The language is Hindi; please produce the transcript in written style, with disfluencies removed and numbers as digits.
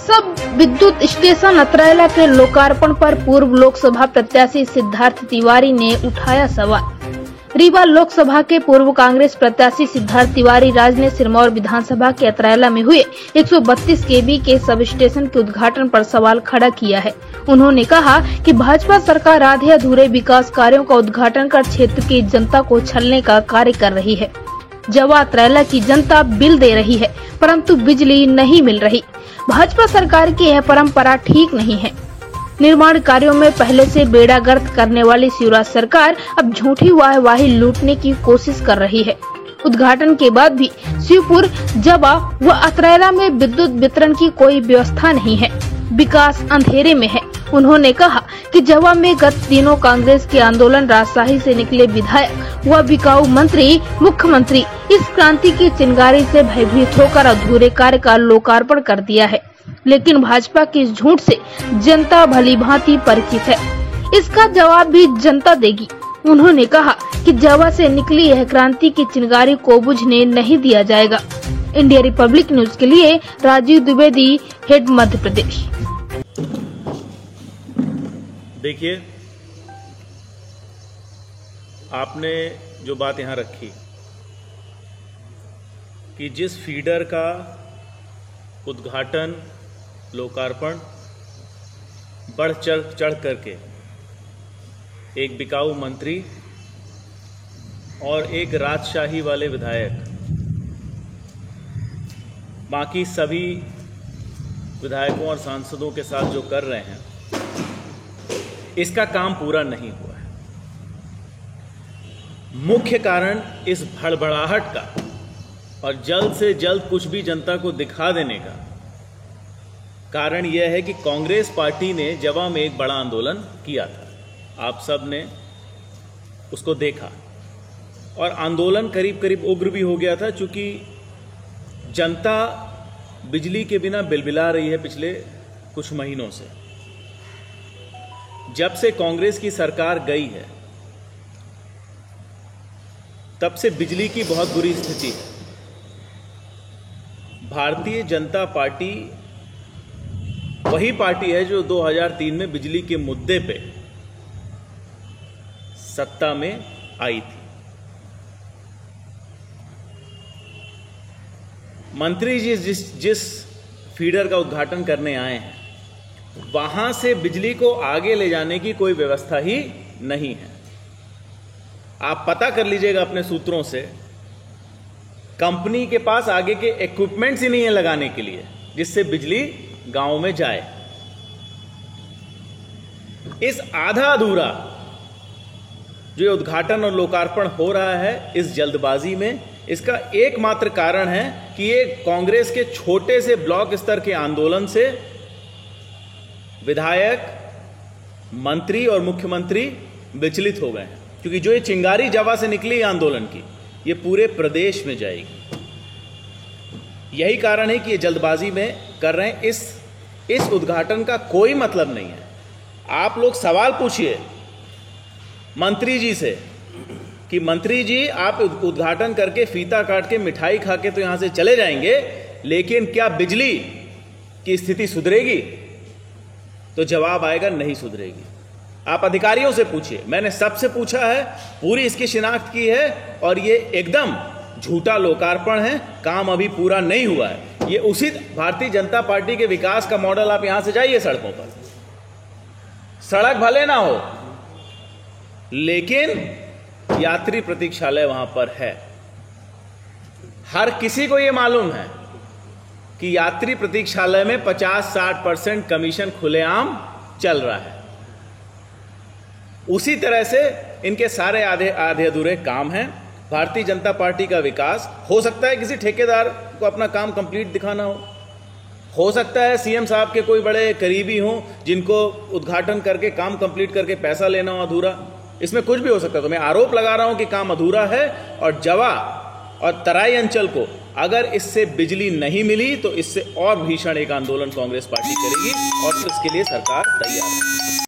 सब विद्युत स्टेशन अतरैला के लोकार्पण पर पूर्व लोकसभा प्रत्याशी सिद्धार्थ तिवारी ने उठाया सवाल। रीवा लोकसभा के पूर्व कांग्रेस प्रत्याशी सिद्धार्थ तिवारी राज ने सिरमौर विधानसभा के अतरैला में हुए 132 केवी के सब स्टेशन के उद्घाटन पर सवाल खड़ा किया है। उन्होंने कहा कि भाजपा सरकार आधे अधूरे विकास कार्यों का उद्घाटन कर क्षेत्र की जनता को छलने का कार्य कर रही है। जवा अतरैला की जनता बिल दे रही है, परंतु बिजली नहीं मिल रही। भाजपा सरकार की यह परंपरा ठीक नहीं है। निर्माण कार्यों में पहले से बेड़ा गर्क करने वाली शिवराज सरकार अब झूठी वाहवाही लूटने की कोशिश कर रही है। उद्घाटन के बाद भी शिवपुर, जवा व अतरैला में विद्युत वितरण की कोई व्यवस्था नहीं है। विकास अंधेरे में है। उन्होंने कहा कि जवा में गत दिनों कांग्रेस के आंदोलन राजशाही से निकले विधायक व बिकाऊ मंत्री मुख्यमंत्री इस क्रांति की चिंगारी से भयभीत होकर अधूरे कार्य का लोकार्पण कर दिया है, लेकिन भाजपा की इस झूठ से जनता भली भांति परिचित है। इसका जवाब भी जनता देगी। उन्होंने कहा कि जवा से निकली यह क्रांति की चिंगारी को बुझने नहीं दिया जाएगा। इंडिया रिपब्लिक न्यूज के लिए राजीव द्विवेदी, हेड मध्य प्रदेश। देखिए, आपने जो बात यहाँ रखी कि जिस फीडर का उद्घाटन, लोकार्पण बढ़ चढ़ करके एक बिकाऊ मंत्री और एक राजशाही वाले विधायक बाकी सभी विधायकों और सांसदों के साथ जो कर रहे हैं, इसका काम पूरा नहीं हुआ है। मुख्य कारण इस भड़बड़ाहट का और जल्द से जल्द कुछ भी जनता को दिखा देने का कारण यह है कि कांग्रेस पार्टी ने जवा में एक बड़ा आंदोलन किया था। आप सब ने उसको देखा और आंदोलन करीब करीब उग्र भी हो गया था, चूंकि जनता बिजली के बिना बिलबिला रही है पिछले कुछ महीनों से। जब से कांग्रेस की सरकार गई है तब से बिजली की बहुत बुरी स्थिति है। भारतीय जनता पार्टी वही पार्टी है जो 2003 में बिजली के मुद्दे पे सत्ता में आई थी। मंत्री जी जिस फीडर का उद्घाटन करने आए हैं, वहां से बिजली को आगे ले जाने की कोई व्यवस्था ही नहीं है। आप पता कर लीजिएगा अपने सूत्रों से, कंपनी के पास आगे के इक्विपमेंट्स ही नहीं है लगाने के लिए जिससे बिजली गांव में जाए। इस आधा अधूरा जो उद्घाटन और लोकार्पण हो रहा है, इस जल्दबाजी में, इसका एकमात्र कारण है कि ये कांग्रेस के छोटे से ब्लॉक स्तर के आंदोलन से विधायक, मंत्री और मुख्यमंत्री विचलित हो गए हैं। क्योंकि जो ये चिंगारी जवा से निकली आंदोलन की, ये पूरे प्रदेश में जाएगी। यही कारण है कि ये जल्दबाजी में कर रहे हैं। इस उद्घाटन का कोई मतलब नहीं है। आप लोग सवाल पूछिए मंत्री जी से कि मंत्री जी, आप उद्घाटन करके फीता काट के मिठाई खा के तो यहां से चले जाएंगे, लेकिन क्या बिजली की स्थिति सुधरेगी? तो जवाब आएगा, नहीं सुधरेगी। आप अधिकारियों से पूछिए, मैंने सबसे पूछा है, पूरी इसकी शिनाख्त की है, और ये एकदम झूठा लोकार्पण है। काम अभी पूरा नहीं हुआ है। ये उसी भारतीय जनता पार्टी के विकास का मॉडल। आप यहां से जाइए सड़कों पर, सड़क भले ना हो लेकिन यात्री प्रतीक्षालय वहां पर है। हर किसी को यह मालूम है कि यात्री प्रतीक्षालय में 50-60% कमीशन खुलेआम चल रहा है। उसी तरह से इनके सारे आधे अधूरे काम हैं। भारतीय जनता पार्टी का विकास हो सकता है किसी ठेकेदार को अपना काम कंप्लीट दिखाना हो सकता है सीएम साहब के कोई बड़े करीबी हों जिनको उद्घाटन करके काम कंप्लीट करके पैसा लेना हो अधूरा। इसमें कुछ भी हो सकता है। तो मैं आरोप लगा रहा हूं कि काम अधूरा है, और जवा और तराई अंचल को अगर इससे बिजली नहीं मिली तो इससे और भीषण एक आंदोलन कांग्रेस पार्टी करेगी, और इसके लिए सरकार तैयार है।